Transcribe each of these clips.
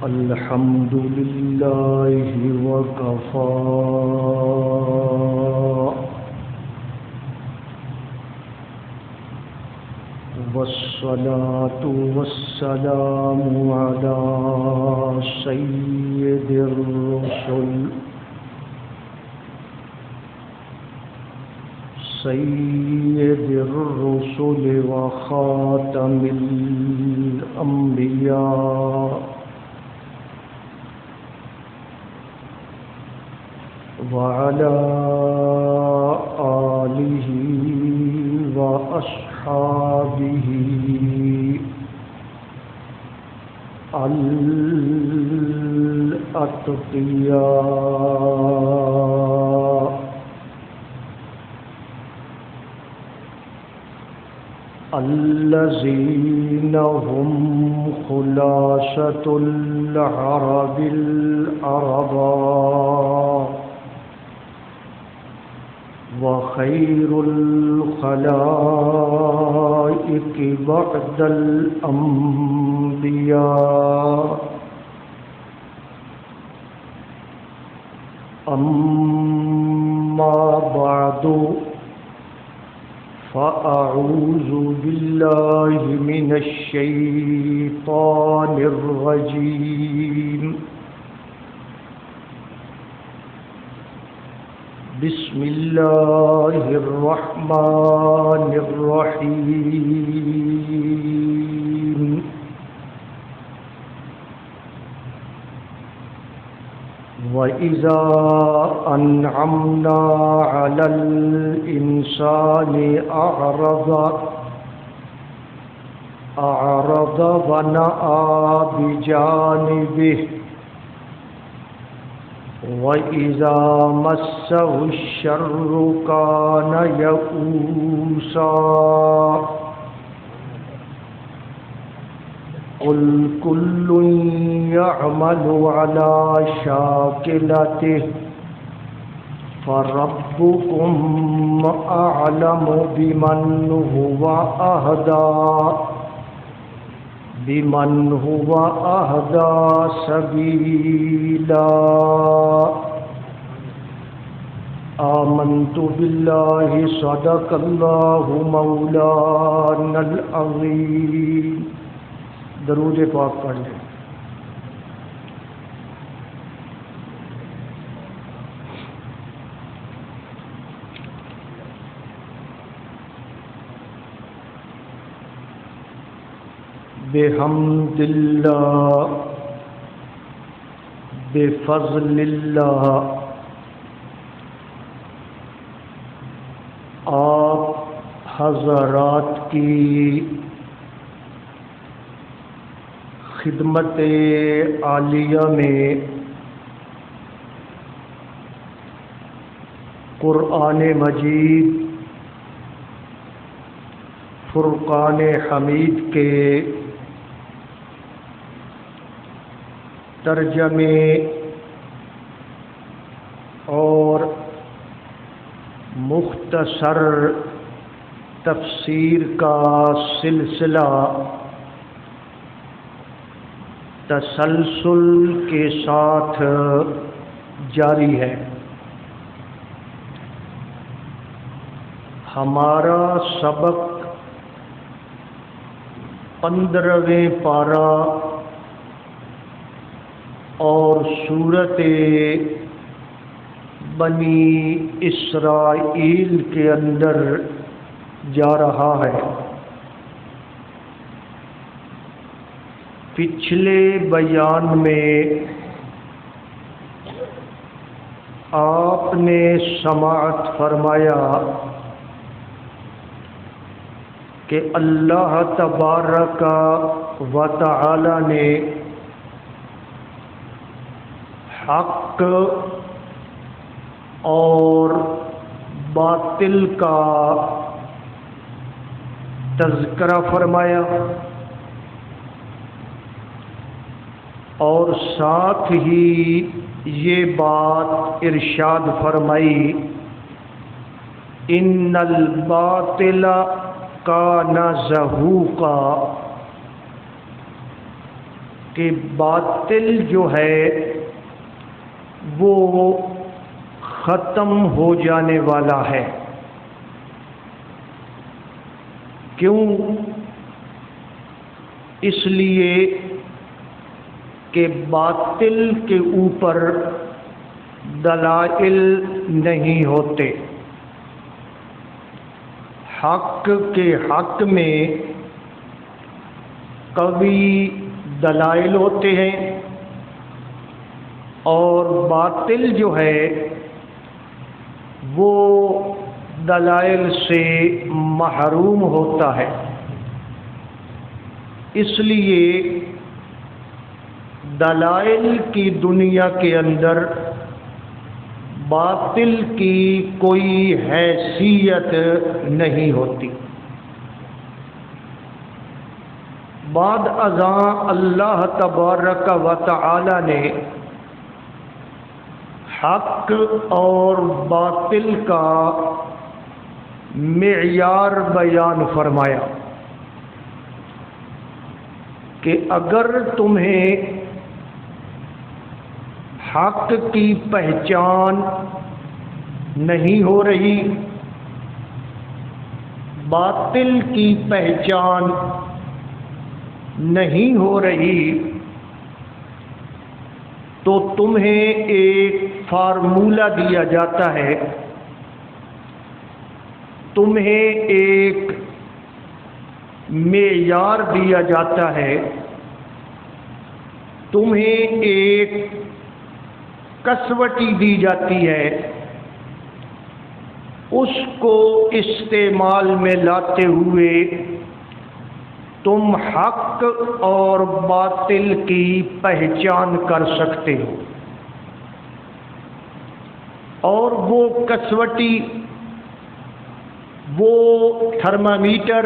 الحمد لله وكفى والصلاة والسلام على سيد الرسل وخاتم الأنبياء وعلى آله وأصحابه الأتقياء الذين هم خلاصة العرب العرباء وخير الخلائق بعد الأنبياء أما بعد فأعوذ بالله من الشيطان الرجيم بسم الله الرحمن الرحيم وَإِذَا أَنْعَمْنَا عَلَى الْإِنْسَانِ أَعْرَضَ وَنَأَى بِجَانِبِهِ وَإِذَا مَسَّهُ الشَّرُّ كَانَ يَئُوسًا قُلْ كُلٌّ يَعْمَلُ عَلَى شَاكِلَتِهِ فَرَبُّكُمْ أَعْلَمُ بِمَنْ هُوَ أَهْدَى سَبِيلًا آمنت بالله صدق الله مولانا العظيم درود پاک پڑھ لیں۔ بحمد اللہ بفضل اللہ آپ حضرات کی خدمت عالیہ میں قرآن مجید فرقان حمید کے ترجمے اور مختصر تفسیر کا سلسلہ تسلسل کے ساتھ جاری ہے۔ ہمارا سبق 15ویں پارہ اور سورۃ بنی اسرائیل کے اندر جا رہا ہے۔ پچھلے بیان میں آپ نے سماعت فرمایا کہ اللہ تبارک و تعالی نے حق اور باطل کا تذکرہ فرمایا اور ساتھ ہی یہ بات ارشاد فرمائی ان الباطل کان زہوقا کہ باطل جو ہے وہ ختم ہو جانے والا ہے۔ کیوں؟ اس لیے کہ باطل کے اوپر دلائل نہیں ہوتے۔ حق کے حق میں قوی دلائل ہوتے ہیں، اور باطل جو ہے وہ دلائل سے محروم ہوتا ہے۔ اس لیے دلائل کی دنیا کے اندر باطل کی کوئی حیثیت نہیں ہوتی۔ بعد ازاں اللہ تبارک و تعالی نے حق اور باطل کا معیار بیان فرمایا کہ اگر تمہیں حق کی پہچان نہیں ہو رہی، باطل کی پہچان نہیں ہو رہی، تو تمہیں ایک فارمولہ دیا جاتا ہے، تمہیں ایک معیار دیا جاتا ہے، تمہیں ایک کسوٹی دی جاتی ہے، اس کو استعمال میں لاتے ہوئے تم حق اور باطل کی پہچان کر سکتے ہو۔ اور وہ کسوٹی، وہ تھرمامیٹر،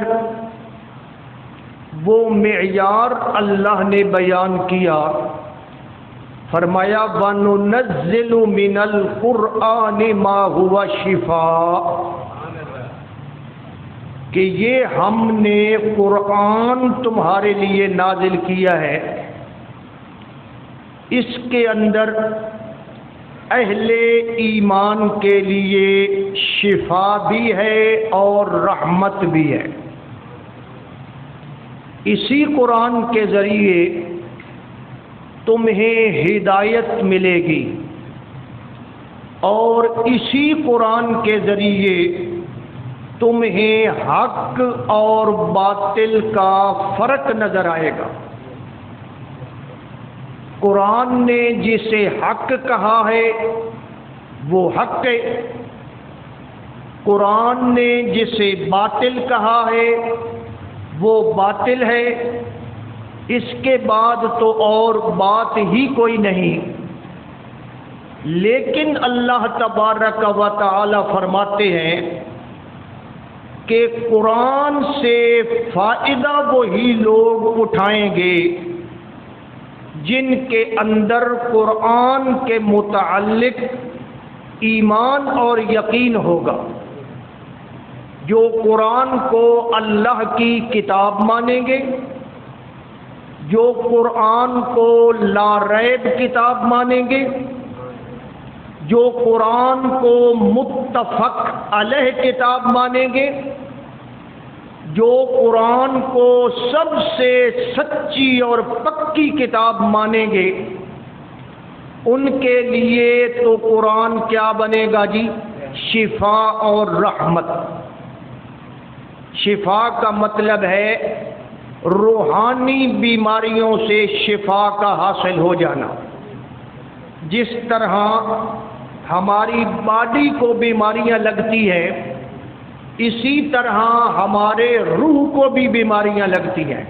وہ معیار اللہ نے بیان کیا، فرمایا وَنُنَزِّلُ مِنَ الْقُرْآنِ مَا هُوَ شِفَاءٌ، کہ یہ ہم نے قرآن تمہارے لیے نازل کیا ہے، اس کے اندر اہل ایمان کے لیے شفا بھی ہے اور رحمت بھی ہے۔ اسی قرآن کے ذریعے تمہیں ہدایت ملے گی، اور اسی قرآن کے ذریعے تمہیں حق اور باطل کا فرق نظر آئے گا۔ قرآن نے جسے حق کہا ہے وہ حق ہے، قرآن نے جسے باطل کہا ہے وہ باطل ہے، اس کے بعد تو اور بات ہی کوئی نہیں۔ لیکن اللہ تبارک و تعالی فرماتے ہیں کہ قرآن سے فائدہ وہی لوگ اٹھائیں گے جن کے اندر قرآن کے متعلق ایمان اور یقین ہوگا، جو قرآن کو اللہ کی کتاب مانیں گے، جو قرآن کو لا ریب کتاب مانیں گے، جو قرآن کو متفق علیہ کتاب مانیں گے، جو قرآن کو سب سے سچی اور پکی کتاب مانیں گے، ان کے لیے تو قرآن کیا بنے گا جی؟ شفا اور رحمت۔ شفا کا مطلب ہے روحانی بیماریوں سے شفا کا حاصل ہو جانا۔ جس طرح ہماری باڈی کو بیماریاں لگتی ہیں، اسی طرح ہمارے روح کو بھی بیماریاں لگتی ہیں۔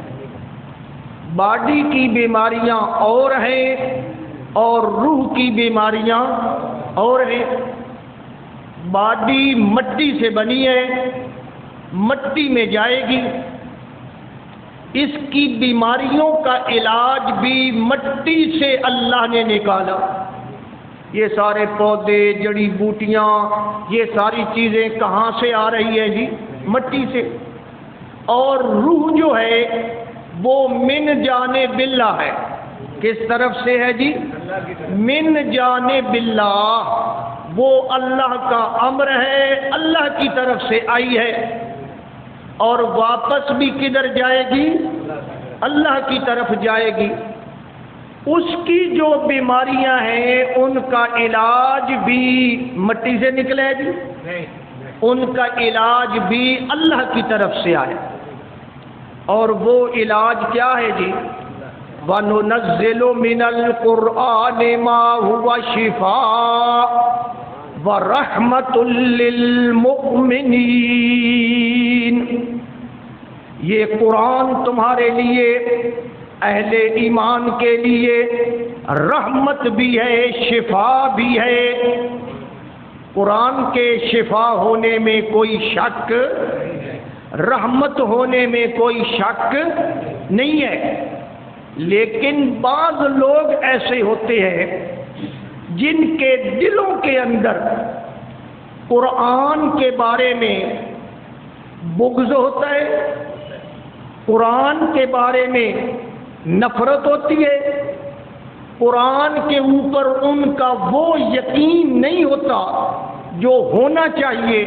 باڈی کی بیماریاں اور ہیں اور روح کی بیماریاں اور ہیں۔ باڈی مٹی سے بنی ہے، مٹی میں جائے گی، اس کی بیماریوں کا علاج بھی مٹی سے اللہ نے نکالا۔ یہ سارے پودے، جڑی بوٹیاں، یہ ساری چیزیں کہاں سے آ رہی ہیں جی؟ مٹی سے۔ اور روح جو ہے وہ من جانب اللہ ہے، کس طرف سے ہے جی؟ من جانب اللہ، وہ اللہ کا امر ہے، اللہ کی طرف سے آئی ہے، اور واپس بھی کدھر جائے گی؟ اللہ کی طرف جائے گی۔ اس کی جو بیماریاں ہیں ان کا علاج بھی مٹی سے نکلے جی، ان کا علاج بھی اللہ کی طرف سے آیا، اور وہ علاج کیا ہے جی؟ وَنُنَزِّلُ مِنَ الْقُرْآنِ مَا هُوَ شِفَاءٌ وَرَحْمَةٌ لِّلْمُؤْمِنِينَ۔ یہ قرآن تمہارے لیے، اہل ایمان کے لیے رحمت بھی ہے، شفا بھی ہے۔ قرآن کے شفا ہونے میں کوئی شک، رحمت ہونے میں کوئی شک نہیں ہے، لیکن بعض لوگ ایسے ہوتے ہیں جن کے دلوں کے اندر قرآن کے بارے میں بغض ہوتا ہے، قرآن کے بارے میں نفرت ہوتی ہے، قرآن کے اوپر ان کا وہ یقین نہیں ہوتا جو ہونا چاہیے،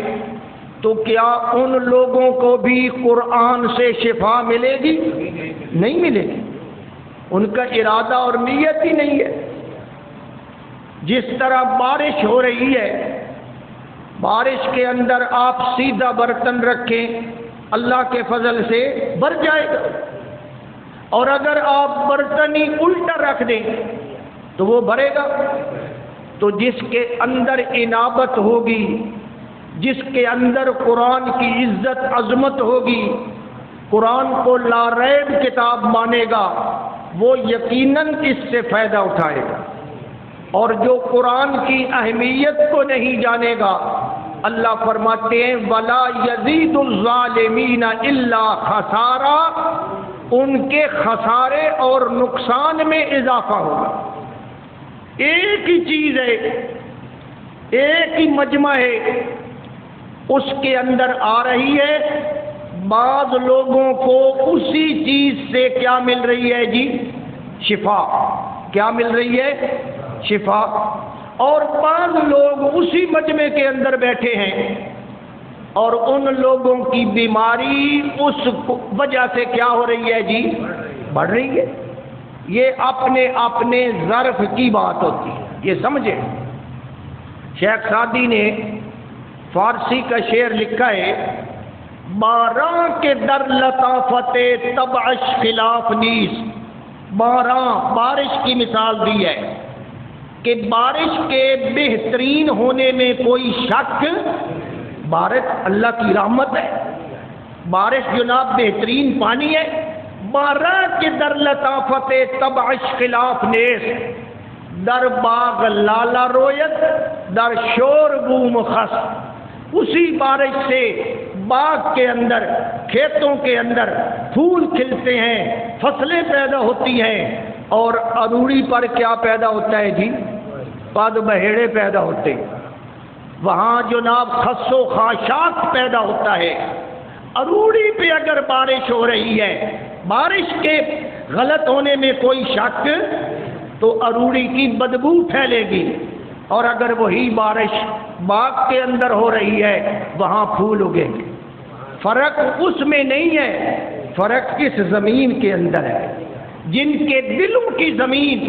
تو کیا ان لوگوں کو بھی قرآن سے شفا ملے گی؟ نہیں ملے گی، ان کا ارادہ اور نیت ہی نہیں ہے۔ جس طرح بارش ہو رہی ہے، بارش کے اندر آپ سیدھا برتن رکھیں، اللہ کے فضل سے بھر جائے گا، اور اگر آپ برتن ہی الٹا رکھ دیں تو وہ بھرے گا۔ تو جس کے اندر انابت ہوگی، جس کے اندر قرآن کی عزت عظمت ہوگی، قرآن کو لا ریب کتاب مانے گا، وہ یقیناً اس سے فائدہ اٹھائے گا، اور جو قرآن کی اہمیت کو نہیں جانے گا، اللہ فرماتے ہیں وَلَا يَزِيدُ الظَّالِمِينَ إِلَّا خَسَارًا، ان کے خسارے اور نقصان میں اضافہ ہوگا۔ ایک ہی چیز ہے، ایک ہی مجمع ہے، اس کے اندر آ رہی ہے، بعض لوگوں کو اسی چیز سے کیا مل رہی ہے جی؟ شفا۔ کیا مل رہی ہے؟ شفا۔ اور بعض لوگ اسی مجمع کے اندر بیٹھے ہیں اور ان لوگوں کی بیماری اس وجہ سے کیا ہو رہی ہے جی؟ بڑھ رہی ہے۔ یہ اپنے اپنے ظرف کی بات ہوتی ہے، یہ سمجھے۔ شیخ سعدی نے فارسی کا شعر لکھا ہے، باراں کے در لطافت طبعش خلاف نیس۔ باراں، بارش کی مثال دی ہے کہ بارش کے بہترین ہونے میں کوئی شک، بارش اللہ کی رحمت ہے، بارش جناب بہترین پانی ہے۔ باراں کے در لطافت طبعش خلاف نیس، در باغ لالا رویت در شور بوم خس۔ اسی بارش سے باغ کے اندر، کھیتوں کے اندر پھول کھلتے ہیں، فصلیں پیدا ہوتی ہیں، اور اروڑی پر کیا پیدا ہوتا ہے جی؟ پد بہیڑے پیدا ہوتے ہیں، وہاں جناب خس و خاشاک پیدا ہوتا ہے۔ اروڑی پہ اگر بارش ہو رہی ہے، بارش کے غلط ہونے میں کوئی شک، تو اروڑی کی بدبو پھیلے گی، اور اگر وہی بارش باغ کے اندر ہو رہی ہے وہاں پھول اگیں گے۔ فرق اس میں نہیں ہے، فرق کس زمین کے اندر ہے۔ جن کے دلوں کی زمین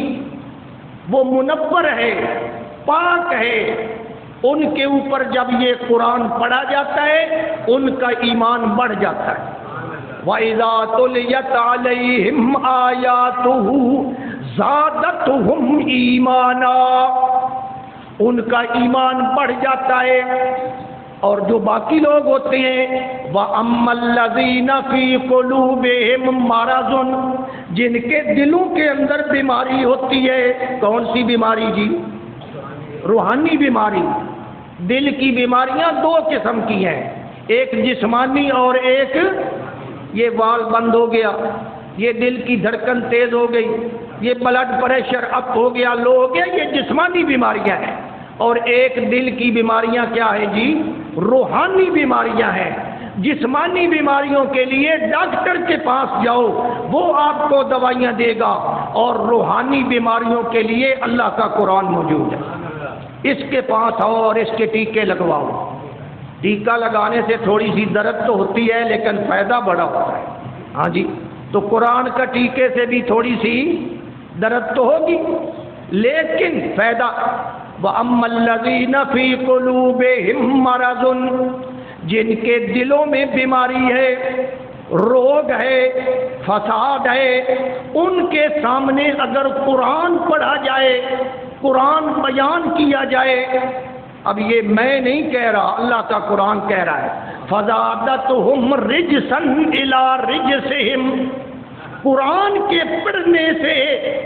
وہ منور ہے، پاک ہے، ان کے اوپر جب یہ قرآن پڑھا جاتا ہے ان کا ایمان بڑھ جاتا ہے۔ وَإِذَا تُلِيَتْ عَلَيْهِمْ آيَاتُهُ زَادَتْهُمْ إِيمَانًا، ان کا ایمان بڑھ جاتا ہے۔ اور جو باقی لوگ ہوتے ہیں وَأَمَّا الَّذِينَ فِي قُلُوبِهِمْ مَرَضٌ، جن کے دلوں کے اندر بیماری ہوتی ہے۔ کون سی بیماری جی؟ روحانی بیماری۔ دل کی بیماریاں دو قسم کی ہیں، ایک جسمانی اور ایک یہ وال بند ہو گیا، یہ دل کی دھڑکن تیز ہو گئی، یہ بلڈ پریشر اپ ہو گیا، لو ہو گیا، یہ جسمانی بیماریاں ہیں۔ اور ایک دل کی بیماریاں کیا ہے جی؟ روحانی بیماریاں ہیں۔ جسمانی بیماریوں کے لیے ڈاکٹر کے پاس جاؤ، وہ آپ کو دوائیاں دے گا، اور روحانی بیماریوں کے لیے اللہ کا قرآن موجود ہے۔ اس کے پاس آؤ اور اس کے ٹیکے لگواؤ۔ ٹیکہ لگانے سے تھوڑی سی درد تو ہوتی ہے لیکن فائدہ بڑا ہوتا ہے۔ ہاں جی، تو قرآن کا ٹیکے سے بھی تھوڑی سی درد تو ہوگی لیکن فائدہ۔ وَأَمَّا الَّذِينَ فِي قُلُوبِهِم مَّرَضٌ، جن کے دلوں میں بیماری ہے، روگ ہے، فساد ہے، ان کے سامنے اگر قرآن پڑھا جائے، قرآن بیان کیا جائے، اب یہ میں نہیں کہہ رہا، اللہ کا قرآن کہہ رہا ہے، فَزَادَتْهُمْ رِجْسًا إِلَىٰ رِجْسِهِمْ، قرآن کے پڑھنے سے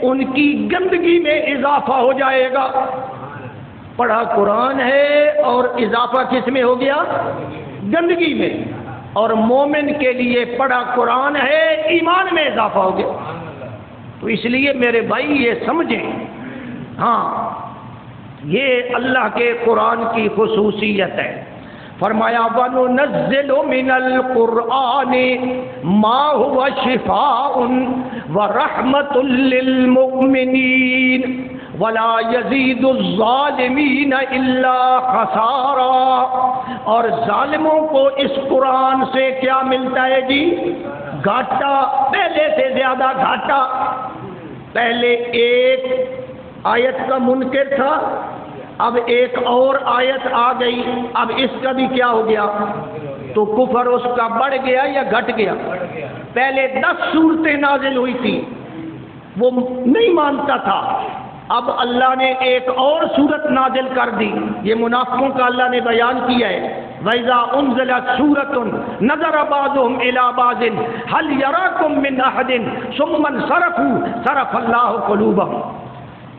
ان کی گندگی میں اضافہ ہو جائے گا۔ پڑھا قرآن ہے اور اضافہ کس میں ہو گیا؟ گندگی میں۔ اور مومن کے لیے پڑھا قرآن ہے، ایمان میں اضافہ ہو گیا۔ تو اس لیے میرے بھائی یہ سمجھیں، ہاں یہ اللہ کے قرآن کی خصوصیت ہے۔ فرمایا وَنُنَزِّلُ مِنَ الْقُرْآنِ مَا هُوَ شِفَاءٌ وَرَحْمَةٌ لِّلْمُؤْمِنِينَ وَلَا يَزِيدُ الظَّالِمِينَ إِلَّا خَسَارًا، اور ظالموں کو اس قرآن سے کیا ملتا ہے جی؟ گھاٹا، پہلے سے زیادہ گھاٹا۔ پہلے ایک آیت کا منکر تھا، اب ایک اور آیت آ گئی، اب اس کا بھی کیا ہو گیا؟ تو کفر اس کا بڑھ گیا یا گھٹ گیا؟ پہلے 10 صورتیں نازل ہوئی تھی، وہ نہیں مانتا تھا، اب اللہ نے ایک اور صورت نازل کر دی۔ یہ منافقوں کا اللہ نے بیان کیا ہے، وَإِذَا أُنزِلَتْ سُورَةٌ نَظَرَ بَعْضُهُمْ إِلَىٰ بَعْضٍ هَلْ يَرَاكُم مِّنْ أَحَدٍ ثُمَّ انصَرَفُوا صَرَفَ اللَّهُ قُلُوبَهُمْ۔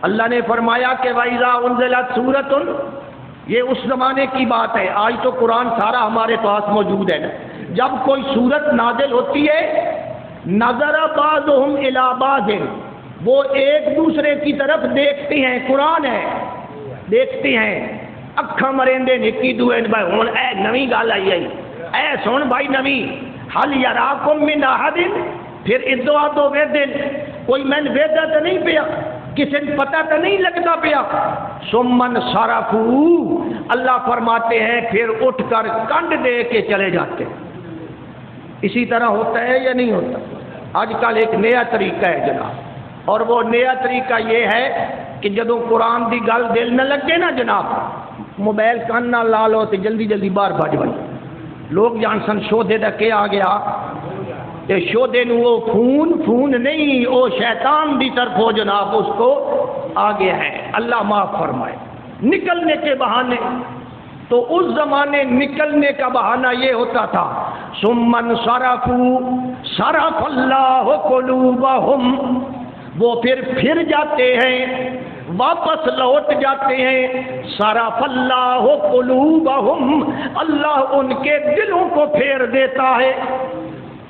اللہ نے فرمایا کہ وَإِذَا أُنزِلَتْ سُورَةٌ، یہ اس زمانے کی بات ہے، آج تو قرآن سارا ہمارے پاس موجود ہے نا۔ جب کوئی سورت نازل ہوتی ہے، نَظَرَ بَعْضُهُمْ إِلَىٰ بَعْضٍ، وہ ایک دوسرے کی طرف دیکھتے ہیں، قرآن ہے، دیکھتے ہیں، اکھاں مرندے نکی دوئے بھائی ہون اے نویں گال آئی آئی، اے سن بھائی نویں، حل یراکم من احد، پھر ادعا دو وے دن، کوئی میں ویدہ تو نہیں پیا، کسی نے پتہ تو نہیں لگتا پیا۔ سمن صرفو، اللہ فرماتے ہیں پھر اٹھ کر کنڈ دے کے چلے جاتے۔ اسی طرح ہوتا ہے یا نہیں ہوتا؟ آج کل ایک نیا طریقہ ہے جناب، اور وہ نیا طریقہ یہ ہے کہ جدوں قرآن دی گل دل نہ لگے نا جناب، موبائل کان نہ لا لو تے جلدی جلدی باہر بھج بھائی۔ لوگ جانسن شودے دا کیا آ گیا، تے شودے نو وہ فون نہیں، وہ شیطان دی طرف ہو جناب، اس کو آ گیا ہے، اللہ معاف فرمائے۔ نکلنے کے بہانے، تو اس زمانے نکلنے کا بہانہ یہ ہوتا تھا، سمن صرفو صرف اللہ قلوبہم، وہ پھر جاتے ہیں، واپس لوٹ جاتے ہیں، صرف اللہ قلوبہم، اللہ ان کے دلوں کو پھیر دیتا ہے،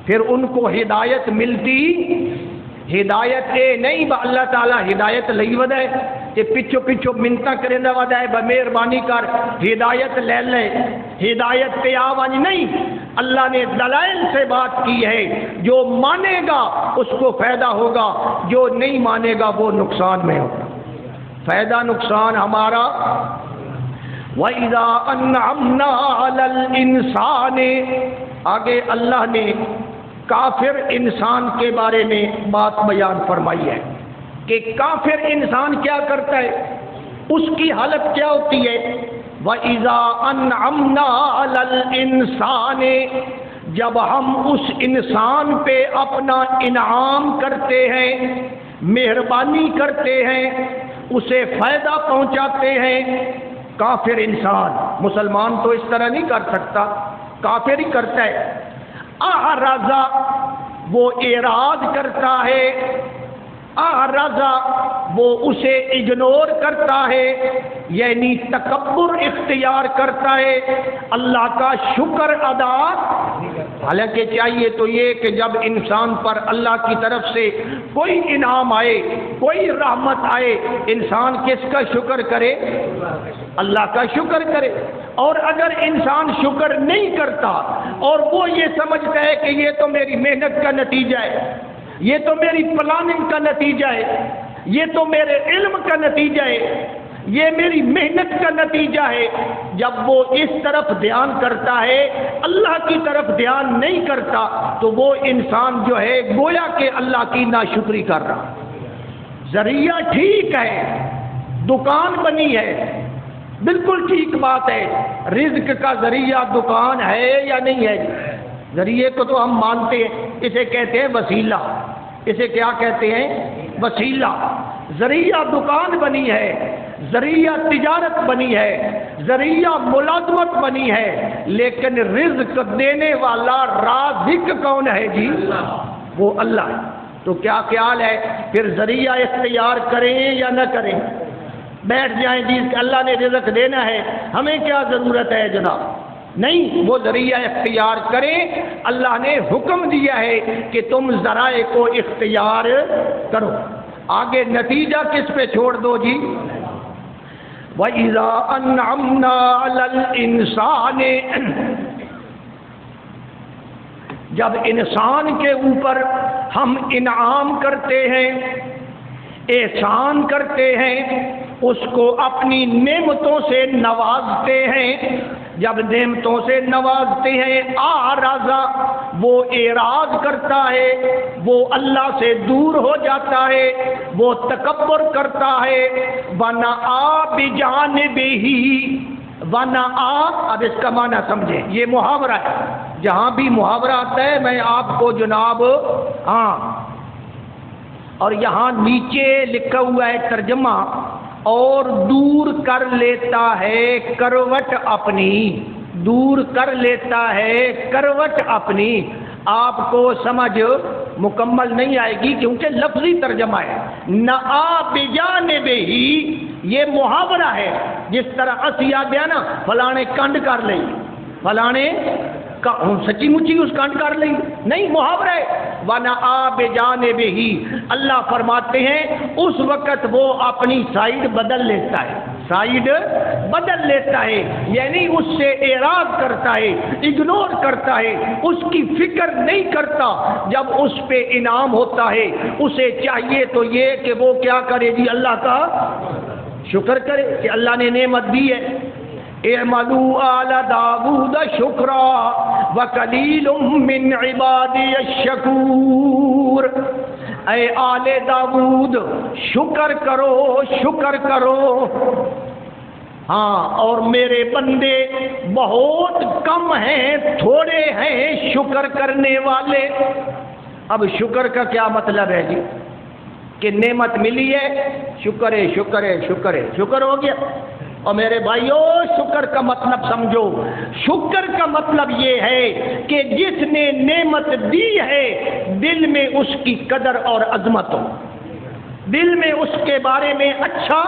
پھر ان کو ہدایت ملتی۔ ہدایت اے نہیں با اللہ تعالیٰ ہدایت لئی ودائے کہ پچھو پچھو منتا کرے نہ ودائے با مہربانی کر ہدایت لے لے، ہدایت پہ آوانی نہیں، اللہ نے دلائل سے بات کی ہے، جو مانے گا اس کو فائدہ ہوگا، جو نہیں مانے گا وہ نقصان میں ہوگا۔ فائدہ نقصان ہمارا، وَإِذَا أَنْعَمْنَا عَلَى الْإِنسَانِ، آگے اللہ نے کافر انسان کے بارے میں بات بیان فرمائی ہے کہ کافر انسان کیا کرتا ہے، اس کی حالت کیا ہوتی ہے۔ وَإِذَا أَنْعَمْنَا عَلَى الْإِنسَانِ، جب ہم اس انسان پہ اپنا انعام کرتے ہیں، مہربانی کرتے ہیں، اسے فائدہ پہنچاتے ہیں۔ کافر انسان، مسلمان تو اس طرح نہیں کر سکتا، کافر ہی کرتا ہے۔ اعرض، وہ اعراض کرتا ہے، اعرض، وہ اسے اگنور کرتا ہے، یعنی تکبر اختیار کرتا ہے، اللہ کا شکر ادا۔ حالانکہ چاہیے تو یہ کہ جب انسان پر اللہ کی طرف سے کوئی انعام آئے، کوئی رحمت آئے، انسان کس کا شکر کرے؟ اللہ کا شکر کرے۔ اور اگر انسان شکر نہیں کرتا اور وہ یہ سمجھتا ہے کہ یہ تو میری محنت کا نتیجہ ہے، یہ تو میری پلاننگ کا نتیجہ ہے، یہ تو میرے علم کا نتیجہ ہے، یہ میری محنت کا نتیجہ ہے۔ جب وہ اس طرف دھیان کرتا ہے، اللہ کی طرف دھیان نہیں کرتا، تو وہ انسان جو ہے گویا کہ اللہ کی ناشکری کر رہا۔ ذریعہ ٹھیک ہے، دکان بنی ہے، بالکل ٹھیک بات ہے، رزق کا ذریعہ دکان ہے یا نہیں ہے؟ ذریعے کو تو ہم مانتے ہیں، اسے کہتے ہیں وسیلہ، اسے کیا کہتے ہیں؟ وسیلہ۔ ذریعہ دکان بنی ہے، ذریعہ تجارت بنی ہے، ذریعہ ملازمت بنی ہے، لیکن رزق دینے والا رازق کون ہے جی؟ وہ اللہ ہے۔ تو کیا خیال ہے پھر ذریعہ اختیار کریں یا نہ کریں؟ بیٹھ جائیں جی اللہ نے رزق دینا ہے، ہمیں کیا ضرورت ہے جناب؟ نہیں، وہ ذریعہ اختیار کریں۔ اللہ نے حکم دیا ہے کہ تم ذرائع کو اختیار کرو، آگے نتیجہ کس پہ چھوڑ دو جی؟ وَإِذَا أَنْعَمْنَا عَلَى الْإِنسَانِ، جب انسان کے اوپر ہم انعام کرتے ہیں، احسان کرتے ہیں، اس کو اپنی نعمتوں سے نوازتے ہیں، جب نعمتوں سے نوازتے ہیں آرازا، وہ اعراض کرتا ہے، وہ اللہ سے دور ہو جاتا ہے، وہ تکبر کرتا ہے۔ وَنَأَى بِجَانِبِهِ، وَنَأَى، اب اس کا معنی سمجھیں، یہ محاورہ ہے، جہاں بھی محاورہ آتا ہے میں آپ کو جناب اور یہاں نیچے لکھا ہوا ہے ترجمہ، اور دور کر لیتا ہے کروٹ اپنی، دور کر لیتا ہے کروٹ اپنی۔ آپ کو سمجھ مکمل نہیں آئے گی کیونکہ لفظی ترجمہ ہے۔ نَآ بِجَانِبِهِ، یہ محاورہ ہے، جس طرح اسیا گیا نا فلانے کنڈ کر لیں، فلانے سچی مچی اس کانڈ کر لیں، نہیں، محاورہ ہے۔ وَنَآ بِجَانِبِهِ، اللہ فرماتے ہیں اس وقت وہ اپنی سائیڈ بدل لیتا ہے، سائیڈ بدل لیتا ہے، یعنی اس سے اعراض کرتا ہے، اگنور کرتا ہے، اس کی فکر نہیں کرتا۔ جب اس پہ انعام ہوتا ہے اسے چاہیے تو یہ کہ وہ کیا کرے جی؟ اللہ کا شکر کرے کہ اللہ نے نعمت دی ہے۔ اعملوا آل داود شکرا وقلیل من عبادی الشکور، اے آل داود شکر کرو، شکر کرو، ہاں، اور میرے بندے بہت کم ہیں، تھوڑے ہیں شکر کرنے والے۔ اب شکر کا کیا مطلب ہے جی؟ کہ نعمت ملی ہے، شکر ہے، شکر ہے، شکر ہے، شکر ہو گیا۔ اور میرے بھائیو شکر کا مطلب سمجھو، شکر کا مطلب یہ ہے کہ جس نے نعمت دی ہے دل میں اس کی قدر اور عظمت ہو، دل میں اس کے بارے میں اچھا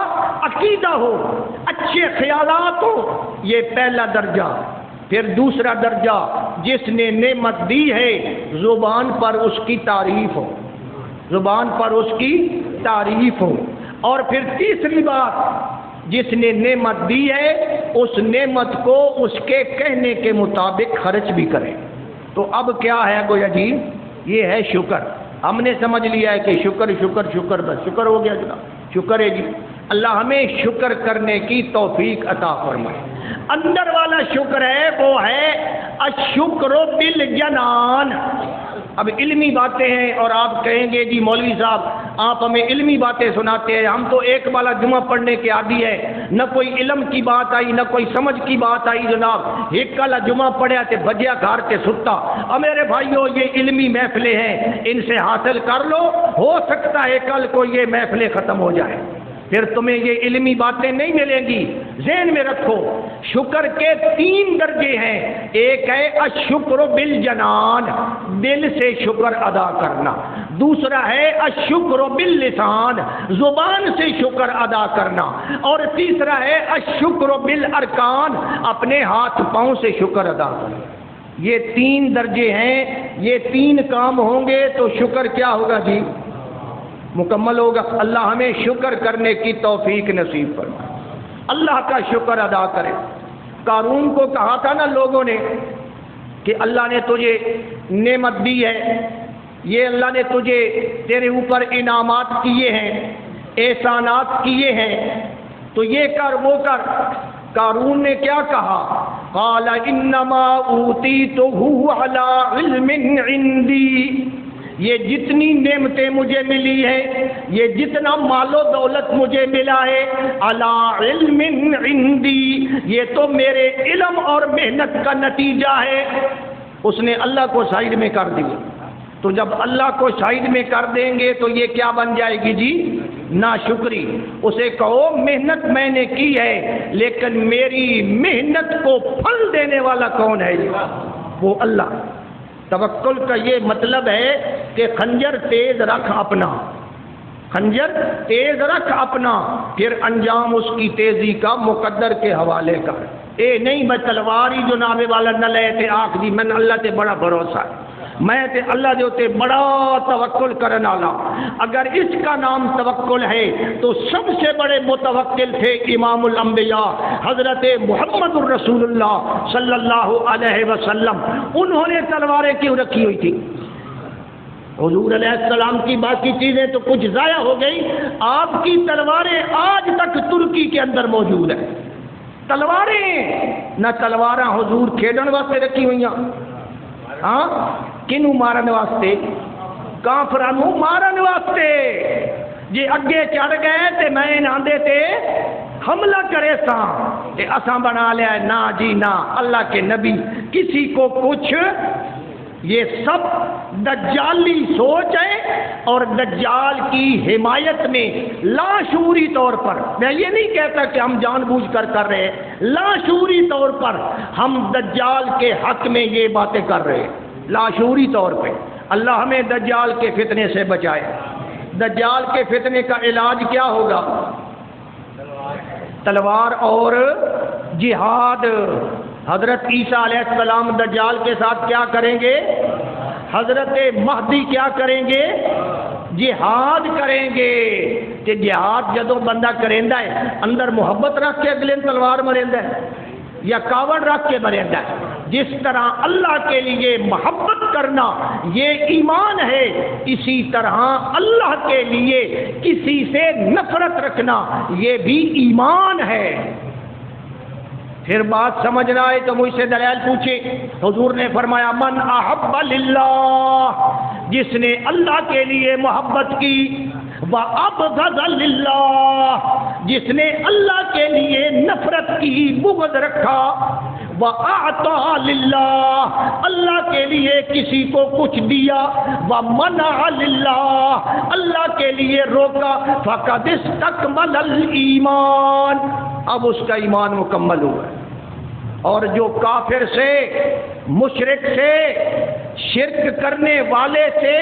عقیدہ ہو، اچھے خیالات ہو، یہ پہلا درجہ۔ پھر دوسرا درجہ، جس نے نعمت دی ہے زبان پر اس کی تعریف ہو، زبان پر اس کی تعریف ہو۔ اور پھر تیسری بات، جس نے نعمت دی ہے اس نعمت کو اس کے کہنے کے مطابق خرچ بھی کرے۔ تو اب کیا ہے گویا جی؟ یہ ہے شکر۔ ہم نے سمجھ لیا ہے کہ شکر شکر شکر، بس شکر ہو گیا جناب، شکر ہے جی۔ اللہ ہمیں شکر کرنے کی توفیق عطا فرمائے۔ اندر والا شکر ہے وہ ہے الشکر بالجنان۔ اب علمی باتیں ہیں اور آپ کہیں گے جی مولوی صاحب آپ ہمیں علمی باتیں سناتے ہیں، ہم تو ایک والا جمعہ پڑھنے کے عادی ہے، نہ کوئی علم کی بات آئی نہ کوئی سمجھ کی بات آئی جناب، ایک والا جمعہ پڑھیا تے بجیا گھر تے ستا۔ اور میرے بھائیو یہ علمی محفلیں ہیں، ان سے حاصل کر لو، ہو سکتا ہے کل کو یہ محفلیں ختم ہو جائے، پھر تمہیں یہ علمی باتیں نہیں ملیں گی۔ ذہن میں رکھو شکر کے 3 درجے ہیں، ایک ہے الشکر بالجنان، دل سے شکر ادا کرنا، دوسرا ہے الشکر باللسان، زبان سے شکر ادا کرنا، اور تیسرا ہے الشکر بالارکان، اپنے ہاتھ پاؤں سے شکر ادا کرنا۔ یہ 3 درجے ہیں، یہ 3 کام ہوں گے تو شکر کیا ہوگا جی؟ مکمل ہوگا۔ اللہ ہمیں شکر کرنے کی توفیق نصیب فرمائے، اللہ کا شکر ادا کرے۔ قارون کو کہا تھا نا لوگوں نے کہ اللہ نے تجھے نعمت دی ہے، یہ اللہ نے تجھے تیرے اوپر انعامات کیے ہیں، احسانات کیے ہیں، تو یہ کر وہ کر۔ قارون نے کیا کہا؟ قال انما اوتیتہ علی علم عندی، یہ جتنی نعمتیں مجھے ملی ہیں، یہ جتنا مال و دولت مجھے ملا ہے، علی علم عندی، یہ تو میرے علم اور محنت کا نتیجہ ہے۔ اس نے اللہ کو سائیڈ میں کر دیا۔ تو جب اللہ کو سائیڈ میں کر دیں گے تو یہ کیا بن جائے گی جی؟ ناشکری۔ اسے کہو محنت میں نے کی ہے، لیکن میری محنت کو پھل دینے والا کون ہے جی؟ وہ اللہ۔ توکل کا یہ مطلب ہے کہ خنجر تیز رکھ اپنا، خنجر تیز رکھ اپنا، پھر انجام اس کی تیزی کا مقدر کے حوالے کر۔ اے نہیں میں تلوار ہی جناب والا نہ لے تے آخ دی میں اللہ تے بڑا بھروسہ ہے، میں تے اللہ دے ہوتے بڑا توکل کرنے والا۔ اگر اس کا نام توکل ہے تو سب سے بڑے متوکل تھے امام الانبیاء حضرت محمد الرسول اللہ صلی اللہ علیہ وسلم۔ انہوں نے تلواریں کیوں رکھی ہوئی تھی؟ حضور علیہ السلام کی باقی چیزیں تو کچھ ضائع ہو گئی، آپ کی تلواریں آج تک ترکی کے اندر موجود ہیں۔ تلواریں نہ تلواراں حضور کھیڈن واسطے رکھی ہوئی ہیں، ہاں کنوں مارن واسطے؟ کافرانوں مارن واسطے۔ جی اگے چڑھ گئے تے میں آندے تے حملہ کرے سا تے اساں بنا لیا نا جی نا اللہ کے نبی کسی کو کچھ۔ یہ سب دجالی سوچ ہے، اور دجال کی حمایت میں لاشعوری طور پر، میں یہ نہیں کہتا کہ ہم جان بوجھ کر رہے ہیں، لاشعوری طور پر ہم دجال کے حق میں یہ باتیں کر رہے ہیں، لاشعوری طور پہ۔ اللہ ہمیں دجال کے فتنے سے بچائے۔ دجال کے فتنے کا علاج کیا ہوگا؟ تلوار اور جہاد۔ حضرت عیسیٰ علیہ السلام دجال کے ساتھ کیا کریں گے؟ حضرت مہدی کیا کریں گے؟ جہاد کریں گے۔ کہ جہاد جدو بندہ کریندا ہے اندر محبت رکھ کے اگلے تلوار مریندا ہے یا کاوڑ رکھ کے مریندا ہے؟ جس طرح اللہ کے لیے محبت کرنا یہ ایمان ہے، اسی طرح اللہ کے لیے کسی سے نفرت رکھنا یہ بھی ایمان ہے۔ پھر بات سمجھنا ہے تو مجھ سے دلائل پوچھے۔ حضور نے فرمایا من احب للہ، جس نے اللہ کے لیے محبت کی، وابغض للہ، جس نے اللہ کے لیے نفرت کی، بغض رکھا، وَأَعْطَى لِلَّهِ، اللہ کے لیے کسی کو کچھ دیا، وَمَنَعَ لِلَّهِ، اللہ کے لیے روکا، فَقَدِ اسْتَكْمَلَ الْإِيمَانِ، اب اس کا ایمان مکمل ہوا ہے۔ اور جو کافر سے، مشرک سے، شرک کرنے والے سے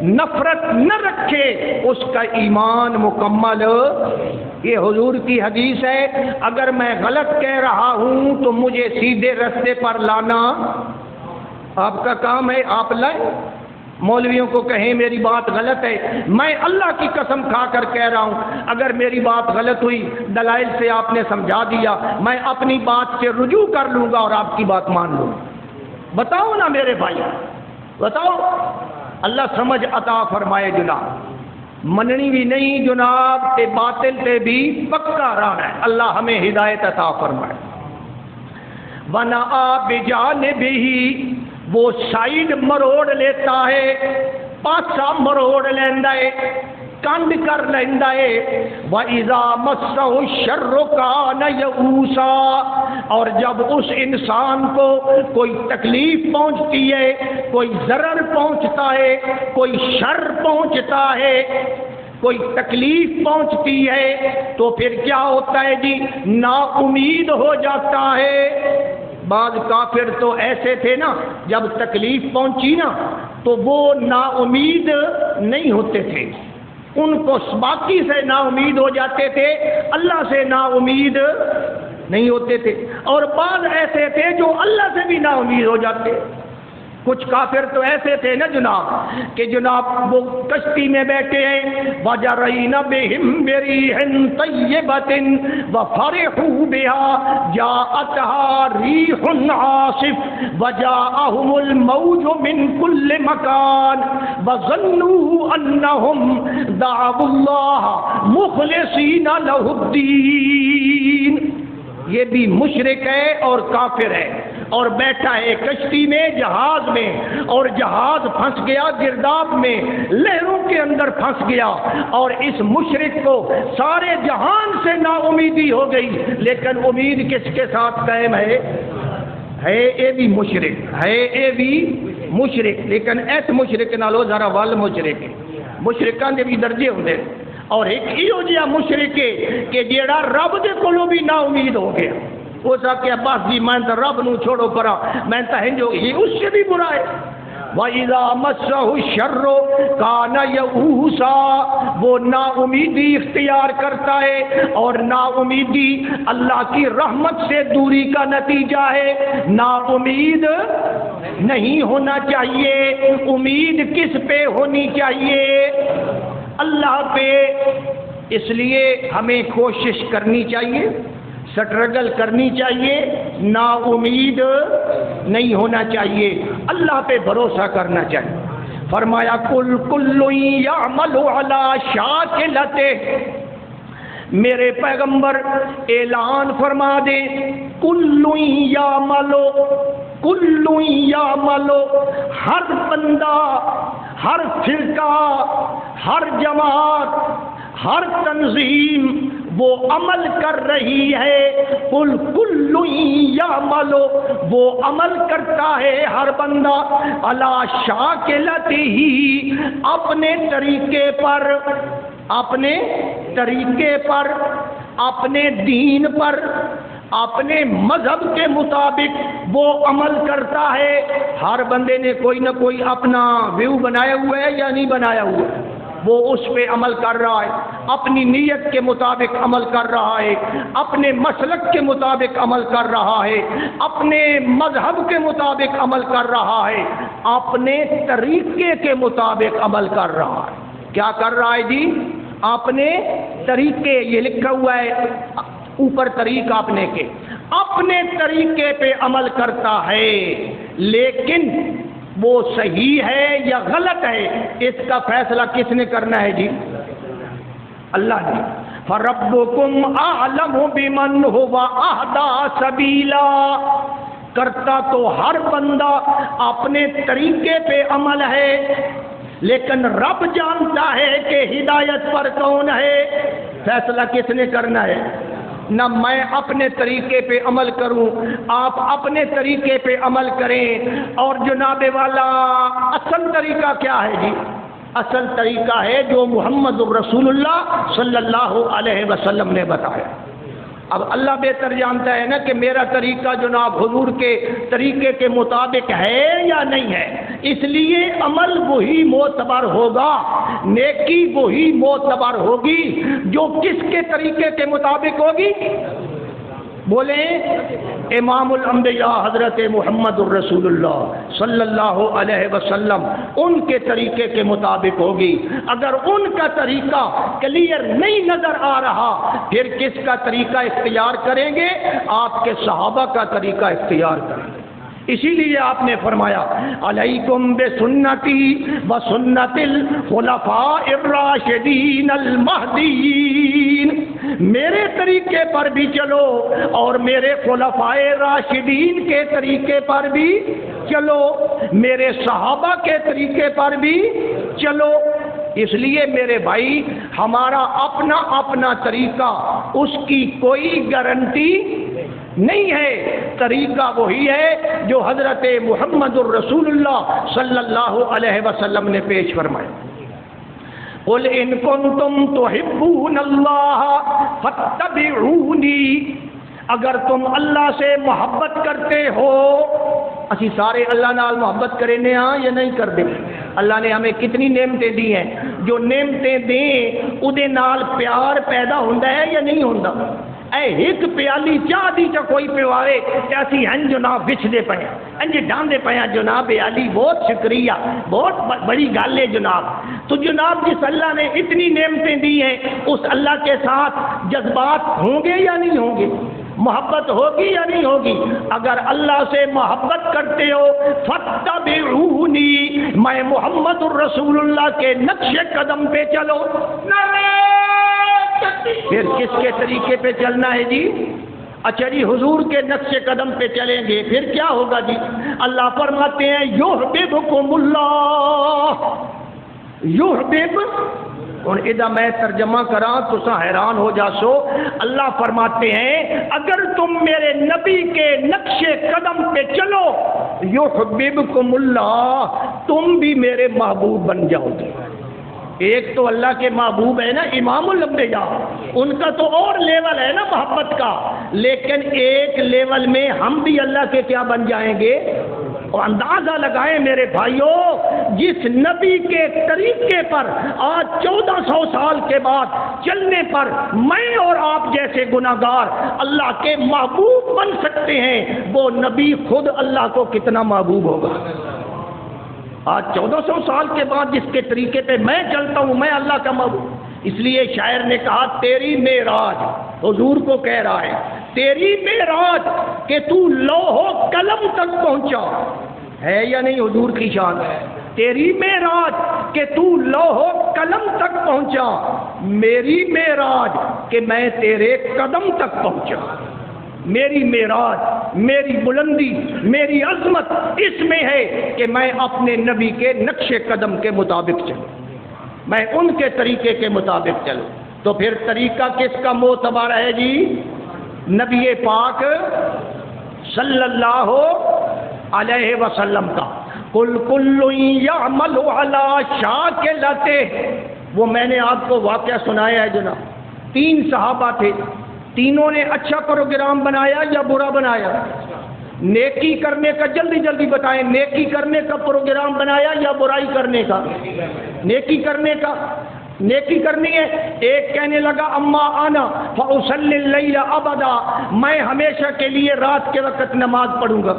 نفرت نہ رکھے اس کا ایمان مکمل۔ یہ حضور کی حدیث ہے، اگر میں غلط کہہ رہا ہوں تو مجھے سیدھے رستے پر لانا آپ کا کام ہے، آپ لائیں۔ مولویوں کو کہیں میری بات غلط ہے، میں اللہ کی قسم کھا کر کہہ رہا ہوں اگر میری بات غلط ہوئی دلائل سے آپ نے سمجھا دیا، میں اپنی بات سے رجوع کر لوں گا اور آپ کی بات مان لوں گا۔ بتاؤ نا میرے بھائی، بتاؤ۔ اللہ سمجھ عطا فرمائے جناب، مننی بھی نہیں جناب تے باطل تے بھی پکا راہ ہے، اللہ ہمیں ہدایت عطا فرمائے۔ وَنَآ بِجَانِبِهِ، وہ سائیڈ مروڑ لیتا ہے، پاسا مروڑ لیندا ہے، کنڈ کر لیندا ہے۔ وَإِذَا مَسَّهُ الشَّرُّ كَانَ يَئُوسًا، اور جب اس انسان کو کوئی تکلیف پہنچتی ہے، کوئی ضرر پہنچتا ہے، کوئی شر پہنچتا ہے، کوئی تکلیف پہنچتی ہے تو پھر کیا ہوتا ہے جی؟ نا امید ہو جاتا ہے۔ بعض کافر تو ایسے تھے نا، جب تکلیف پہنچی نا تو وہ نا امید نہیں ہوتے تھے، ان کو باقی سے نا امید ہو جاتے تھے، اللہ سے نا امید نہیں ہوتے تھے۔ اور بعض ایسے تھے جو اللہ سے بھی نا امید ہو جاتے۔ کچھ کافر تو ایسے تھے نا جناب کہ جناب وہ کشتی میں بیٹھے ہیں وَجَرَيْنَ بِهِمْ بِرِيحٍ طَيِّبَةٍ وَفَرِحُوا بِهَا جَاءَتْهَا رِيحٌ عَاصِفٌ وَجَاءَهُمُ الْمَوْجُ مِنْ كُلِّ مَكَانٍ وَظَنُّوا أَنَّهُمْ دَعَوُا اللَّهَ مُخْلِصِينَ لَهُ الدِّينَ۔ یہ بھی مشرک ہے اور کافر ہے، اور بیٹھا ہے کشتی میں، جہاز میں، اور جہاز پھنس گیا گرداب میں، لہروں کے اندر پھنس گیا، اور اس مشرک کو سارے جہان سے نا امیدی ہو گئی، لیکن امید کس کے ساتھ قائم ہے اے بھی مشرک، ہے اے بھی مشرک، لیکن ایس مشرک نالو ذرا وال مشرک، مشرکان دے بھی درجے ہوندے، اور ایک ایو جہا مشرک ہے کہ جیڑا رب دے کولوں بھی نا امید ہو گیا، وہ سب کہ عباس جی میں تو رب نو چھوڑو پرا، میں تو ہنجو یہ اس سے بھی برا ہے۔ وَإِذَا مَسَّهُ الشَّرُّ كَانَ يَئُوسًا، وہ نا امیدی اختیار کرتا ہے، اور نا امیدی اللہ کی رحمت سے دوری کا نتیجہ ہے۔ نا امید نہیں ہونا چاہیے، امید کس پہ ہونی چاہیے؟ اللہ پہ۔ اس لیے ہمیں کوشش کرنی چاہیے، سٹرگل کرنی چاہیے، نا امید نہیں ہونا چاہیے، اللہ پہ بھروسہ کرنا چاہیے۔ فرمایا کل یعمل علی شاکلتہ، میرے پیغمبر اعلان فرما دیں کل یعمل، ہر بندہ، ہر فرقہ، ہر جماعت، ہر تنظیم وہ عمل کر رہی ہے، کل یعمل، وہ عمل کرتا ہے ہر بندہ علی شاکلتہ، اپنے طریقے پر، اپنے طریقے پر، اپنے دین پر، اپنے مذہب کے مطابق وہ عمل کرتا ہے۔ ہر بندے نے کوئی نہ کوئی اپنا ویو بنایا ہوا ہے یا نہیں بنایا ہوا ہے، وہ اس پہ عمل کر رہا ہے، اپنی نیت کے مطابق عمل کر رہا ہے، اپنے مسلک کے مطابق عمل کر رہا ہے، اپنے مذہب کے مطابق عمل کر رہا ہے، اپنے طریقے کے مطابق عمل کر رہا ہے۔ کیا کر رہا ہے جی؟ اپنے طریقے، یہ لکھا ہوا ہے اوپر طریق اپنے کے، اپنے طریقے پہ عمل کرتا ہے، لیکن وہ صحیح ہے یا غلط ہے اس کا فیصلہ کس نے کرنا ہے جی؟ اللہ نے۔ فَرَبُّكُمْ أَعْلَمُ بِمَنْ هُوَ أَهْدَىٰ سَبِيلًا، کرتا تو ہر بندہ اپنے طریقے پہ عمل ہے، لیکن رب جانتا ہے کہ ہدایت پر کون ہے۔ فیصلہ کس نے کرنا ہے؟ نہ میں اپنے طریقے پہ عمل کروں، آپ اپنے طریقے پہ عمل کریں۔ اور جناب والا اصل طریقہ کیا ہے جی؟ اصل طریقہ ہے جو محمد الرسول اللہ صلی اللہ علیہ وسلم نے بتایا۔ اب اللہ بہتر جانتا ہے نا کہ میرا طریقہ جناب حضور کے طریقے کے مطابق ہے یا نہیں ہے، اس لیے عمل وہی معتبر ہوگا، نیکی وہی معتبر ہوگی جو کس کے طریقے کے مطابق ہوگی؟ بولیں امام الانبیاء حضرت محمد الرسول اللہ صلی اللہ علیہ وسلم، ان کے طریقے کے مطابق ہوگی۔ اگر ان کا طریقہ کلیئر نہیں نظر آ رہا پھر کس کا طریقہ اختیار کریں گے؟ آپ کے صحابہ کا طریقہ اختیار کریں گے۔ اسی لیے آپ نے فرمایا علیکم بسنتی وسنت الخلفاء الراشدین المہدیین، میرے طریقے پر بھی چلو اور میرے خلفاء راشدین کے طریقے پر بھی چلو، میرے صحابہ کے طریقے پر بھی چلو۔ اس لیے میرے بھائی ہمارا اپنا اپنا طریقہ، اس کی کوئی گارنٹی نہیں ہے، طریقہ وہی ہے جو حضرت محمد الرسول اللہ صلی اللہ علیہ وسلم نے پیش فرمایا۔ قل ان کنتم تحبون اللہ فاتبعونی، اگر تم اللہ سے محبت کرتے ہو، اسی سارے اللہ نال محبت کرنے ہاں یا نہیں کر دیں؟ اللہ نے ہمیں کتنی نعمتیں دی ہیں، جو نعمتیں دیں اودے نال پیار پیدا ہوندا ہے یا نہیں ہوندا؟ اے ایک پیالی چاہ دی چا کوئی پیوارے ایسی ہیں جناب بچھدے پہ انج ڈاندے پہ جناب علی بہت شکریہ بہت بڑی گل ہے جناب. تو جناب جس اللہ نے اتنی نعمتیں دی ہیں اس اللہ کے ساتھ جذبات ہوں گے یا نہیں ہوں گے؟ محبت ہوگی یا نہیں ہوگی؟ اگر اللہ سے محبت کرتے ہو فاتبعونی میں محمد الرسول اللہ کے نقش قدم پہ چلو. پھر کس کے طریقے پہ چلنا ہے جی؟ اچھا جی حضور کے نقش قدم پہ چلیں گے پھر کیا ہوگا جی؟ اللہ فرماتے ہیں یحببکم اللہ یحبب. اور ادا میں ترجمہ کراں تو حیران ہو جاسو. اللہ فرماتے ہیں اگر تم میرے نبی کے نقش قدم پہ چلو یحببکم اللہ تم بھی میرے محبوب بن جاؤ گے. ایک تو اللہ کے محبوب ہے نا امام الانبیاء ان کا تو اور لیول ہے نا محبت کا, لیکن ایک لیول میں ہم بھی اللہ کے کیا بن جائیں گے؟ اور اندازہ لگائیں میرے بھائیوں جس نبی کے طریقے پر آج 1400 سال کے بعد چلنے پر میں اور آپ جیسے گناہگار اللہ کے محبوب بن سکتے ہیں وہ نبی خود اللہ کو کتنا محبوب ہوگا. آج 1400 سال کے بعد جس کے طریقے پہ میں چلتا ہوں میں اللہ کا محبوب. اس لیے شاعر نے کہا تیری معراج حضور کو کہہ رہا ہے تیری معراج کہ تو لوح و قلم تک پہنچا ہے یا نہیں حضور کی شان ہے. تیری معراج کہ تو لوح و قلم تک پہنچا میری معراج کہ میں تیرے قدم تک پہنچا. میری معراج میری بلندی میری عظمت اس میں ہے کہ میں اپنے نبی کے نقش قدم کے مطابق چلوں میں ان کے طریقے کے مطابق چلوں. تو پھر طریقہ کس کا معتبر ہے جی؟ نبی پاک صلی اللہ علیہ وسلم کا. کل کل یعمل علی شاکلتہ. وہ میں نے آپ کو واقعہ سنایا ہے جناب. 3 صحابہ تھے تینوں نے اچھا پروگرام بنایا یا برا بنایا؟ نیکی کرنے کا جلدی جلدی بتائیں. نیکی کرنے کا پروگرام بنایا یا برائی کرنے کا؟ نیکی کرنے کا. نیکی کرنی ہے. ایک کہنے لگا اما انا فاصلی اللیل ابدا میں ہمیشہ کے لیے رات کے وقت نماز پڑھوں گا.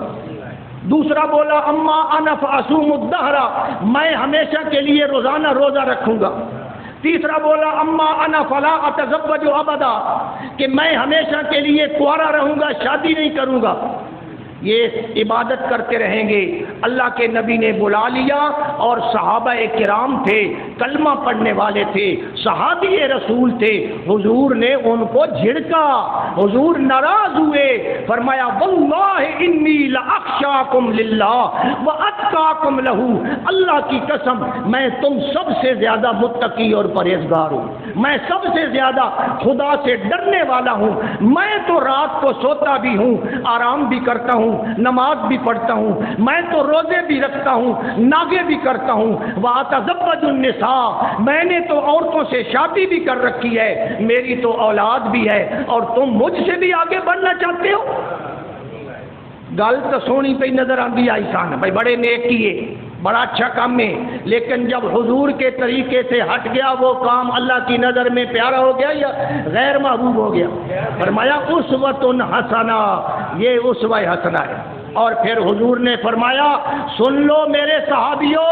دوسرا بولا اما انا فاصوم الدہر میں ہمیشہ کے لیے روزانہ روزہ رکھوں گا. تیسرا بولا اما انا فلا اتزوج ابدا کہ میں ہمیشہ کے لیے کنوارا رہوں گا شادی نہیں کروں گا. یہ عبادت کرتے رہیں گے. اللہ کے نبی نے بلا لیا اور صحابہ کرام تھے کلمہ پڑھنے والے تھے صحابی رسول تھے. حضور نے ان کو جھڑکا. حضور ناراض ہوئے. فرمایا واللہ انی لاخشاکم للہ واتقاکم لہ. اللہ کی قسم میں تم سب سے زیادہ متقی اور پرہیزگار ہوں. میں سب سے زیادہ خدا سے ڈرنے والا ہوں. میں تو رات کو سوتا بھی ہوں آرام بھی کرتا ہوں نماز بھی پڑھتا ہوں. میں تو روزے بھی رکھتا ہوں ناگے بھی کرتا ہوں. واتزوج النساء میں نے تو عورتوں سے شادی بھی کر رکھی ہے. میری تو اولاد بھی ہے اور تم مجھ سے بھی آگے بڑھنا چاہتے ہو. گل تو سونی پہ نظر آتی آئی سان بھائی بڑے نیک کیے بڑا اچھا کام ہے. لیکن جب حضور کے طریقے سے ہٹ گیا وہ کام اللہ کی نظر میں پیارا ہو گیا یا غیر محبوب ہو گیا؟ فرمایا اسوۃ حسنہ یہ اسوہ حسنہ ہے. اور پھر حضور نے فرمایا سن لو میرے صحابیوں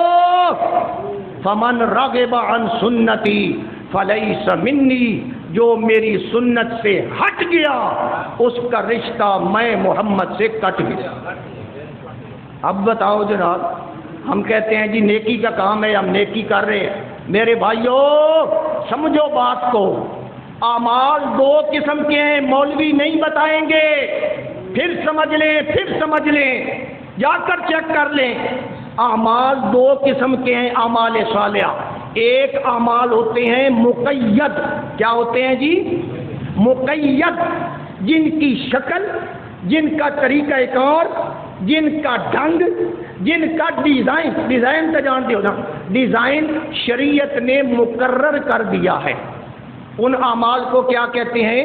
فمن رغب عن سنتی فلیس منی جو میری سنت سے ہٹ گیا اس کا رشتہ میں محمد سے کٹ گیا. اب بتاؤ جناب ہم کہتے ہیں جی نیکی کا کام ہے ہم نیکی کر رہے ہیں. میرے بھائیوں سمجھو بات کو. اعمال 2 قسم کے ہیں مولوی نہیں بتائیں گے. پھر سمجھ لیں جا کر چیک کر لیں. اعمال 2 قسم کے ہیں اعمال صالحہ. ایک اعمال ہوتے ہیں مقید. کیا ہوتے ہیں جی؟ مقید جن کی شکل جن کا طریقہ کار جن کا ڈھنگ جن کا ڈیزائن تو جانتے ہو نا ڈیزائن شریعت نے مقرر کر دیا ہے. ان اعمال کو کیا کہتے ہیں؟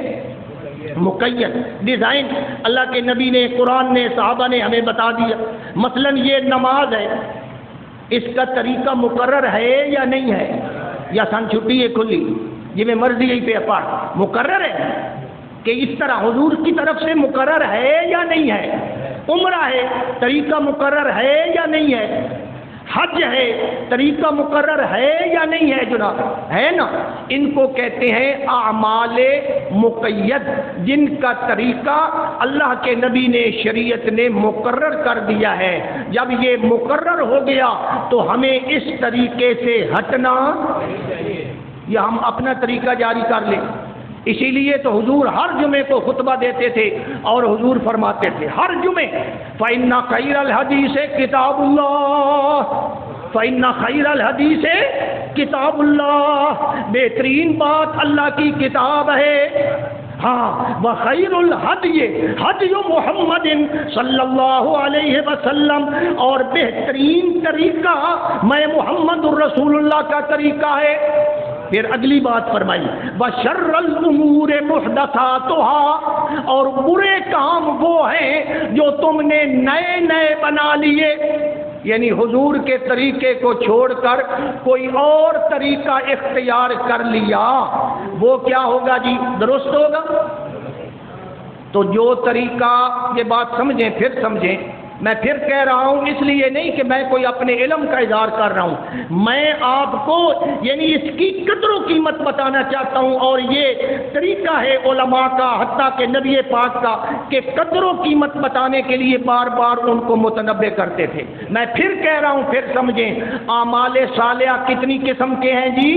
مقید. ڈیزائن اللہ کے نبی نے قرآن نے صحابہ نے ہمیں بتا دیا. مثلا یہ نماز ہے اس کا طریقہ مقرر ہے یا نہیں ہے؟ یا سن چھٹی ہے کھلی جی میں مرضی یہی پہ پڑھ مقرر ہے. کہ اس طرح حضور کی طرف سے مقرر ہے یا نہیں ہے؟ عمرہ ہے، طریقہ مقرر ہے یا نہیں ہے؟ حج ہے، طریقہ مقرر ہے یا نہیں ہے جناب؟ ہے نا؟ ان کو کہتے ہیں اعمال مقید، جن کا طریقہ اللہ کے نبی نے، شریعت نے مقرر کر دیا ہے۔ جب یہ مقرر ہو گیا تو ہمیں اس طریقے سے ہٹنا یا ہم اپنا طریقہ جاری کر لیں۔ اسی لیے تو حضور ہر جمعے کو خطبہ دیتے تھے اور حضور فرماتے تھے ہر جمعے فَإِنَّ خَيْرَ الْحَدِيثِ كِتَابُ اللَّهِ فَإِنَّ خَيْرَ الْحَدِيثِ كِتَابُ اللَّهِ، بہترین بات اللہ کی کتاب ہے۔ ہاں، وَخَيْرُ الْحَدْيِ حَدْيُ مُحَمَّدٍ صلی اللہ علیہ وسلم، اور بہترین طریقہ میں محمد الرسول اللہ کا طریقہ ہے۔ پھر اگلی بات فرمائی وَشَرَّ الْأُمُورِ مُحْدَثَاتُهَا، اور برے کام وہ ہیں جو تم نے نئے نئے بنا لیے، یعنی حضور کے طریقے کو چھوڑ کر کوئی اور طریقہ اختیار کر لیا، وہ کیا ہوگا جی؟ درست ہوگا؟ تو جو طریقہ، یہ بات سمجھیں پھر سمجھیں، میں پھر کہہ رہا ہوں، اس لیے نہیں کہ میں کوئی اپنے علم کا اظہار کر رہا ہوں، میں آپ کو یعنی اس کی قدر و قیمت بتانا چاہتا ہوں، اور یہ طریقہ ہے علماء کا، حتیٰ کہ نبی پاک کا، کہ قدر و قیمت بتانے کے لیے بار بار ان کو متنبہ کرتے تھے۔ میں پھر کہہ رہا ہوں، پھر سمجھیں، اعمال صالحہ کتنی قسم کے ہیں جی؟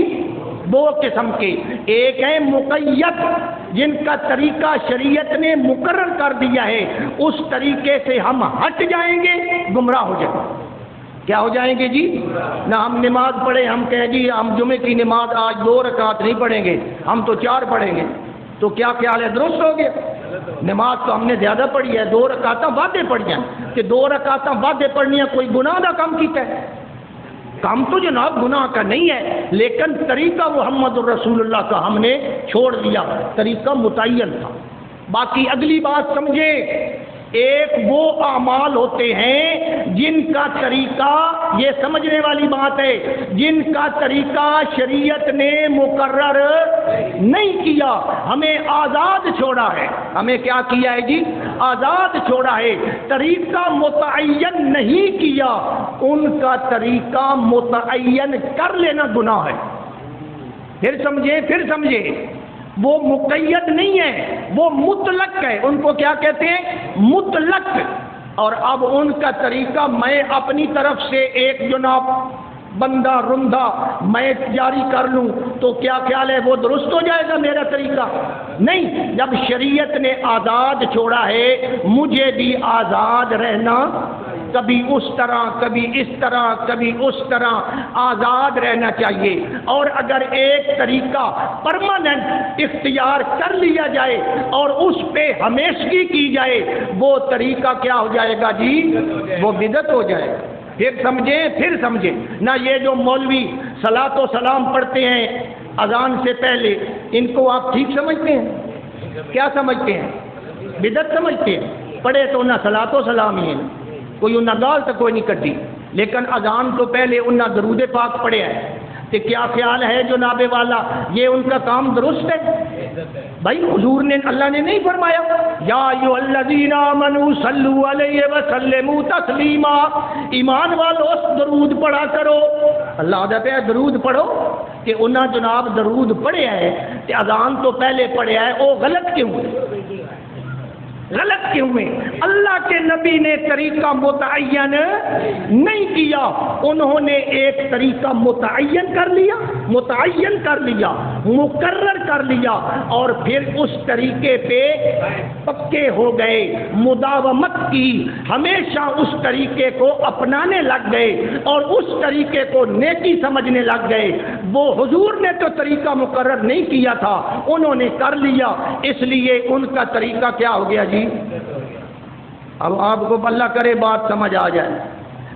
دو قسم کے، ایک ہے مقید، جن کا طریقہ شریعت نے مقرر کر دیا ہے، اس طریقے سے ہم ہٹ جائیں گے، گمراہ ہو جائیں گے۔ کیا ہو جائیں گے جی؟ نہ ہم نماز پڑھیں، ہم کہیں جی ہم جمعے کی نماز آج 2 رکعت نہیں پڑھیں گے، ہم تو 4 پڑھیں گے، تو کیا خیال ہے؟ درست ہو گیا؟ نماز تو ہم نے زیادہ پڑھی ہے، 2 رکعتاں وعدے پڑھی ہیں، کہ 2 رکعتاں وعدے پڑھنی ہیں، کوئی گناہ کا کام کیتا ہے؟ کام تو جناب گناہ کا نہیں ہے، لیکن طریقہ محمد الرسول اللہ کا ہم نے چھوڑ دیا، طریقہ متعین تھا۔ باقی اگلی بات سمجھے، ایک وہ اعمال ہوتے ہیں جن کا طریقہ، یہ سمجھنے والی بات ہے، جن کا طریقہ شریعت نے مقرر نہیں کیا، ہمیں آزاد چھوڑا ہے۔ ہمیں کیا کیا ہے جی؟ آزاد چھوڑا ہے، طریقہ متعین نہیں کیا، ان کا طریقہ متعین کر لینا گناہ ہے۔ پھر سمجھے، وہ مقید نہیں ہے، وہ مطلق ہے، ان کو کیا کہتے ہیں؟ مطلق۔ اور اب ان کا طریقہ میں اپنی طرف سے ایک جناب بندہ رندہ میں جاری کر لوں تو کیا خیال ہے وہ درست ہو جائے گا میرا طریقہ؟ نہیں، جب شریعت نے آزاد چھوڑا ہے، مجھے بھی آزاد رہنا، کبھی اس طرح، کبھی اس طرح، کبھی اس طرح آزاد رہنا چاہیے۔ اور اگر ایک طریقہ پرماننٹ اختیار کر لیا جائے اور اس پہ ہمیشگی کی جائے، وہ طریقہ کیا ہو جائے گا جی؟ وہ بدعت ہو جائے گا۔ پھر سمجھیں نہ، یہ جو مولوی صلاۃ و سلام پڑھتے ہیں اذان سے پہلے، ان کو آپ ٹھیک سمجھتے ہیں؟ کیا سمجھتے ہیں؟ بدعت سمجھتے ہیں؟ پڑھے تو نہ صلاۃ و سلام ہی ہے، کوئی انہاں گال تو کوئی نہیں کٹی، لیکن اذان تو پہلے انہاں درود پاک پڑھے ہے، تو کیا خیال ہے جناب والا یہ ان کا کام درست ہے؟ بھائی حضور نے، اللہ نے نہیں فرمایا یا ایھا الذین آمنوا صلوا علیہ وسلموا تسلیما، ایمان والو درود پڑھا کرو، اللہ دا پہ درود پڑھو، کہ انہاں جناب درود پڑھے ہے کہ اذان تو پہلے پڑھے ہے، وہ غلط کیوں ہے؟ غلط کیوں ہے؟ اللہ کے نبی نے طریقہ متعین نہیں کیا، انہوں نے ایک طریقہ متعین کر لیا، مقرر کر لیا، اور پھر اس طریقے پہ پکے ہو گئے، مداومت کی، ہمیشہ اس طریقے کو اپنانے لگ گئے اور اس طریقے کو نیکی سمجھنے لگ گئے۔ وہ حضور نے تو طریقہ مقرر نہیں کیا تھا، انہوں نے کر لیا، اس لیے ان کا طریقہ کیا ہو گیا جی؟ اب آپ کو اللہ کرے بات سمجھ آ جائے،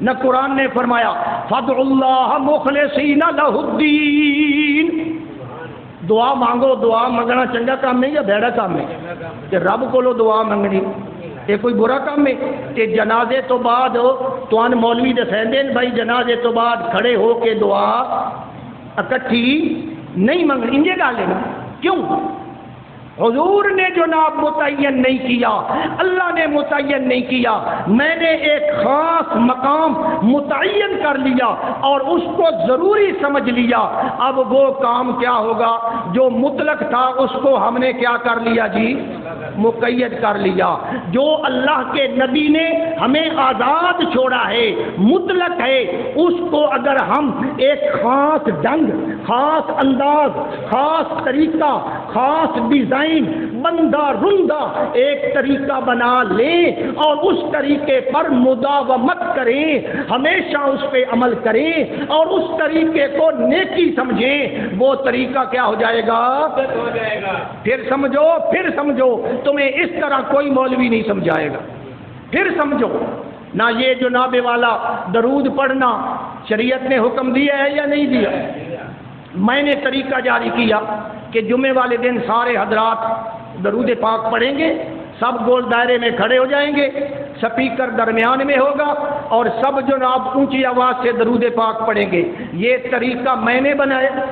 نہ قرآن نے فرمایا فَادْعُوا اللَّهَ مُخْلِصِينَ لَهُ الدِّينَ، دعا مانگو، دعا منگنا چنگا کام ہے یا بھڑا کام ہے؟ کہ رب کو دعا منگنی یہ کوئی برا کام ہے؟ کہ جنازے تو بعد تو مولوی دسین دین بھائی جنازے تو بعد کھڑے ہو کے دعا اکٹھی نہیں منگنی، انجے گالے نا کیوں؟ حضور نے جناب متعین نہیں کیا، اللہ نے متعین نہیں کیا، میں نے ایک خاص مقام متعین کر لیا اور اس کو ضروری سمجھ لیا۔ اب وہ کام کیا ہوگا جو مطلق تھا اس کو ہم نے کیا کر لیا جی؟ مقید کر لیا۔ جو اللہ کے نبی نے ہمیں آزاد چھوڑا ہے، مطلق ہے، اس کو اگر ہم ایک خاص ڈھنگ، خاص انداز، خاص طریقہ، خاص ڈیزائن، بندہ رندہ ایک طریقہ بنا لیں اور اس طریقے پر مداومت کریں، ہمیشہ اس پہ عمل کریں اور اس طریقے کو نیکی سمجھیں، وہ طریقہ کیا ہو جائے گا؟ پھر سمجھو تمہیں اس طرح کوئی مولوی نہیں سمجھائے گا۔ پھر سمجھو نہ یہ جناب والا درود پڑھنا شریعت نے حکم دیا ہے یا نہیں دیا؟ میں نے طریقہ جاری کیا کہ جمعے والے دن سارے حضرات درود پاک پڑھیں گے، سب گول دائرے میں کھڑے ہو جائیں گے، سپیکر درمیان میں ہوگا اور سب جناب اونچی آواز سے درود پاک پڑھیں گے۔ یہ طریقہ میں نے بنایا،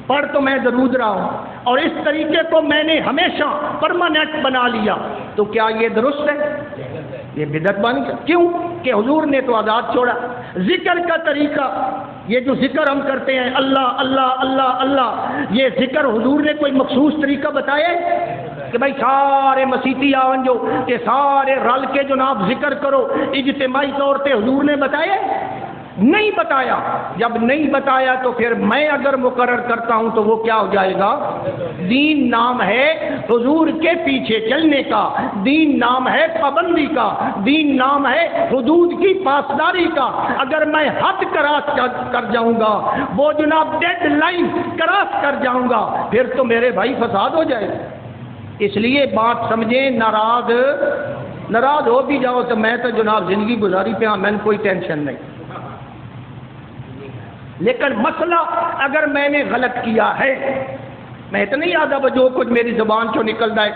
پڑھ تو میں درود رہا ہوں اور اس طریقے کو میں نے ہمیشہ پرماننٹ بنا لیا، تو کیا یہ درست ہے؟ یہ بدعت بن گیا۔ کیوں کہ حضور نے تو آزاد چھوڑا۔ ذکر کا طریقہ، یہ جو ذکر ہم کرتے ہیں اللہ اللہ اللہ اللہ، یہ ذکر حضور نے کوئی مخصوص طریقہ بتایا ہے کہ بھائی سارے مسیحی آون جو کہ سارے رل کے جناب ذکر کرو، اجتماعی طور پہ حضور نے بتایا ہے؟ نہیں بتایا۔ جب نہیں بتایا تو پھر میں اگر مقرر کرتا ہوں تو وہ کیا ہو جائے گا؟ دین نام ہے حضور کے پیچھے چلنے کا، دین نام ہے پابندی کا، دین نام ہے حدود کی پاسداری کا۔ اگر میں حد کراس کر جاؤں گا، وہ جناب ڈیڈ لائن کراس کر جاؤں گا، پھر تو میرے بھائی فساد ہو جائے۔ اس لیے بات سمجھیں، ناراض ہو بھی جاؤ تو میں تو جناب زندگی گزاری پہ ہاں، میں نے کوئی ٹینشن نہیں، لیکن مسئلہ اگر میں نے غلط کیا ہے، میں تو نہیں آدھا جو کچھ میری زبان چو نکل جائے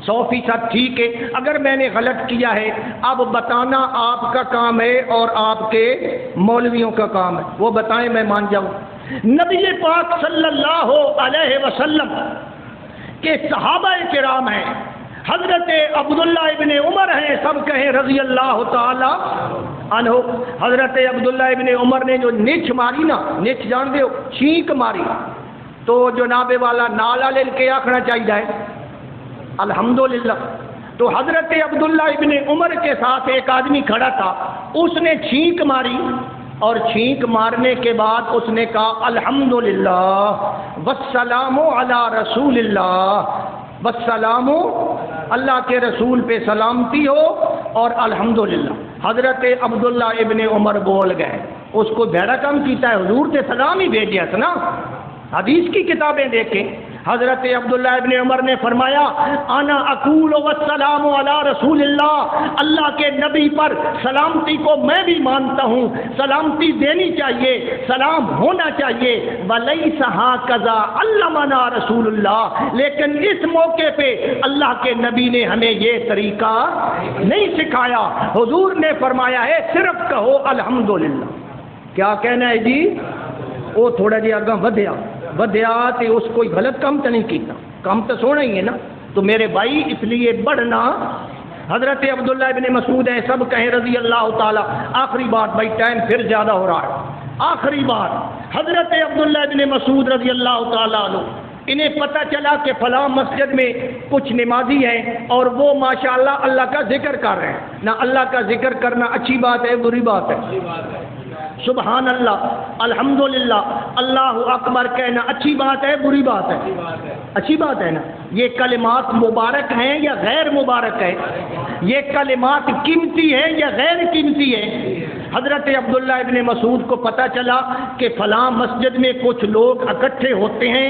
100% ٹھیک ہے۔ اگر میں نے غلط کیا ہے، اب بتانا آپ کا کام ہے اور آپ کے مولویوں کا کام ہے، وہ بتائیں میں مان جاؤں۔ نبی پاک صلی اللہ علیہ وسلم کے صحابہ کرام ہیں، حضرت عبداللہ ابن عمر ہیں، سب کہیں رضی اللہ تعالی عنہ۔ حضرت عبداللہ ابن عمر نے جو نچ ماری نا، نچ جان دے ہو، چھینک ماری، تو جناب والا نالا لے کے آکھنا چاہیے الحمدللہ۔ تو حضرت عبداللہ ابن عمر کے ساتھ ایک آدمی کھڑا تھا، اس نے چھینک ماری اور چھینک مارنے کے بعد اس نے کہا الحمدللہ والسلام علی رسول اللہ، والسلام اللہ کے رسول پہ سلامتی ہو اور الحمدللہ۔ حضرت عبداللہ ابن عمر بول گئے، اس کو بھیڑا کام کیتا ہے، حضور نے سلام ہی بھیجیا تھا نا۔ حدیث کی کتابیں دیکھیں، حضرت عبداللہ ابن عمر نے فرمایا انا اقول والسلام علی رسول اللہ، اللہ کے نبی پر سلامتی کو میں بھی مانتا ہوں، سلامتی دینی چاہیے، سلام ہونا چاہیے، ولیس ھکذا علمنا رسول اللہ، لیکن اس موقع پہ اللہ کے نبی نے ہمیں یہ طریقہ نہیں سکھایا۔ حضور نے فرمایا ہے صرف کہو الحمدللہ۔ کیا کہنا ہے جی؟ وہ تھوڑا جی آگاں ودیا تے اس کوئی غلط کام تو نہیں کیتا، کام تو سونا ہی ہے نا۔ تو میرے بھائی اس لیے بڑھنا، حضرت عبداللہ ابن مسعود ہے، سب کہیں رضی اللہ تعالیٰ۔ آخری بات بھائی، ٹائم پھر زیادہ ہو رہا ہے، آخری بات، حضرت عبداللہ ابن مسعود رضی اللہ تعالیٰ عنہ، انہیں پتہ چلا کہ فلاں مسجد میں کچھ نمازی ہیں اور وہ ماشاءاللہ اللہ کا ذکر کر رہے ہیں۔ نہ اللہ کا ذکر کرنا اچھی بات ہے بری بات ہے؟ سبحان اللہ، الحمدللہ، اللہ اکبر کہنا اچھی بات ہے بری بات ہے؟ اچھی بات ہے نا۔ یہ کلمات مبارک ہیں یا غیر مبارک ہے؟ یہ کلمات قیمتی ہیں یا غیر قیمتی ہیں؟ حضرت عبداللہ ابن مسعود کو پتہ چلا کہ فلاں مسجد میں کچھ لوگ اکٹھے ہوتے ہیں،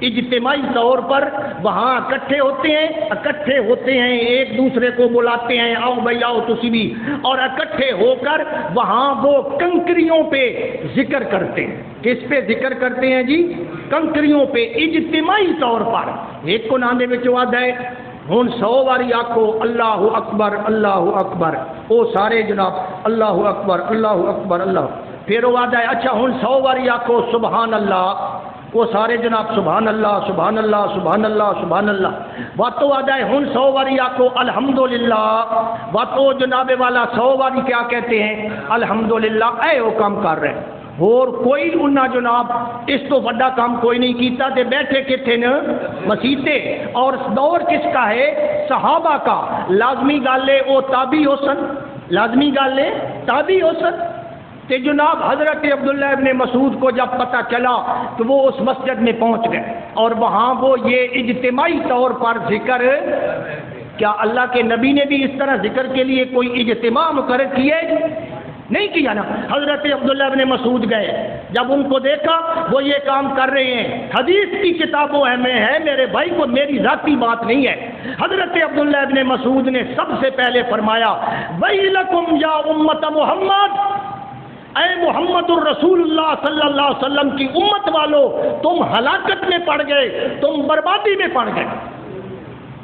اجتماعی طور پر وہاں اکٹھے ہوتے ہیں، ایک دوسرے کو بلاتے ہیں، آؤ بھائی آؤ تسی بھی، اور اکٹھے ہو کر وہاں وہ کنکریوں پہ ذکر کرتے ہیں۔ کس پہ ذکر کرتے ہیں جی؟ کنکریوں پہ، اجتماعی طور پر۔ ایک کو ناندے میں چواد ہے ہوں 100 واری آکھو اللہ اکبر اللہ اکبر، او سارے جناب اللہ اکبر اللہ اکبر اللہ، پھر وہ آدھا ہے اچھا ہوں 100 واری آکھو سبحان اللہ، وہ سارے جناب سبحان اللہ سبحان اللہ سبحان اللہ سبحان اللہ واتو آدائے ہن 100 واری آکو الحمدللہ واتو جناب والا 100 واری کیا کہتے ہیں الحمدللہ اے وہ کام کر رہے ہیں اور کوئی انہاں جناب اس تو بڑا کام کوئی نہیں کیتا تے بیٹھے کتھے نا مسیتے اور دور کس کا ہے صحابہ کا لازمی گالے او تابعی ہو سن لازمی گالے تابعی ہو سن کہ جناب حضرت عبداللہ ابن مسعود کو جب پتہ چلا تو وہ اس مسجد میں پہنچ گئے اور وہاں وہ یہ اجتماعی طور پر ذکر کیا اللہ کے نبی نے بھی اس طرح ذکر کے لیے کوئی اجتماع مقرر کیے نہیں کیا نا حضرت عبداللہ ابن مسعود گئے جب ان کو دیکھا وہ یہ کام کر رہے ہیں حدیث کی کتابوں میں ہے میرے بھائی کو میری ذاتی بات نہیں ہے حضرت عبداللہ ابن مسعود نے سب سے پہلے فرمایا وَيْلَكُمْ يَا أُمَّةَ مُحَمَّدٍ اے محمد الرسول اللہ صلی اللہ علیہ وسلم کی امت والو تم ہلاکت میں پڑ گئے تم بربادی میں پڑ گئے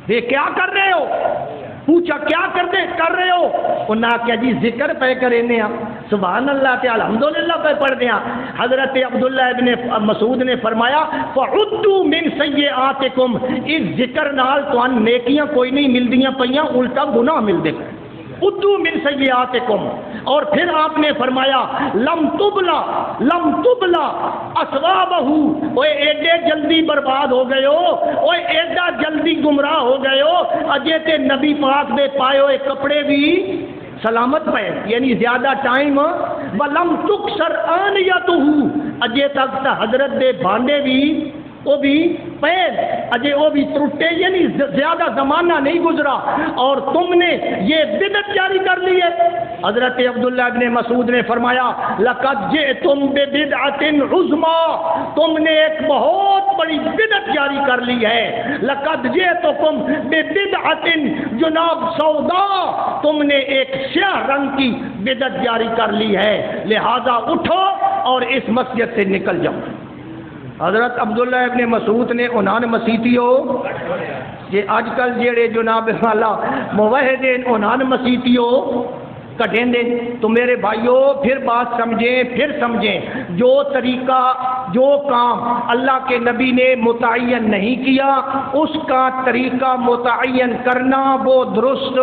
یہ کیا کر رہے ہو پوچھا کیا کر رہے ہو انہاں کیا جی ذکر پہ کریں سبحان اللہ تے الحمدللہ پہ پڑھ دیا حضرت عبداللہ ابن مسعود نے فرمایا فعدوا من سیئاتکم اس ذکر نال توان نیکیاں کوئی نہیں ملدیاں پئیاں الٹا گناہ مل دے ادو من سیئاتکم اور پھر آپ نے فرمایا لم تبلا اسوابہ اوے ایڈے جلدی برباد ہو گئے ہو اوے ایڈا جلدی گمراہ ہو گئے ہو اجے تے نبی پاک دے پائے ہوئے کپڑے بھی سلامت پہ یعنی زیادہ ٹائم ولم تکسر آنیتہ اجے تک تا حضرت دے بھانڈے بھی وہ بھی پیر اجے وہ بھی ٹوٹے یعنی زیادہ زمانہ نہیں گزرا اور تم نے یہ بدعت جاری کر لی ہے حضرت عبداللہ ابن مسعود نے فرمایا لقد جئتم ببدعۃ عظمی تم نے ایک بہت بڑی بدعت جاری کر لی ہے لقد جئتکم ببدعۃ جناب سودا تم نے ایک سیاہ رنگ کی بدعت جاری کر لی ہے لہذا اٹھو اور اس مسجد سے نکل جاؤ حضرت عبداللہ ابن مسعود نے انہاں مسیتی ہو یہ آج کل جیڑے جناب والا موحدین انہاں مسیتی ہو کٹیں دیں تو میرے بھائیوں پھر بات سمجھیں جو طریقہ جو کام اللہ کے نبی نے متعین نہیں کیا اس کا طریقہ متعین کرنا وہ درست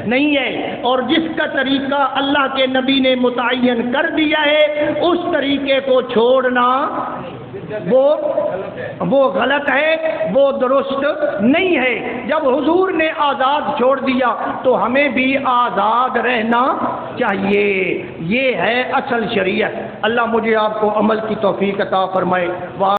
نہیں ہے اور جس کا طریقہ اللہ کے نبی نے متعین کر دیا ہے اس طریقے کو چھوڑنا وہ غلط ہے وہ درست نہیں ہے جب حضور نے آزاد چھوڑ دیا تو ہمیں بھی آزاد رہنا چاہیے یہ ہے اصل شریعت اللہ مجھے آپ کو عمل کی توفیق عطا فرمائے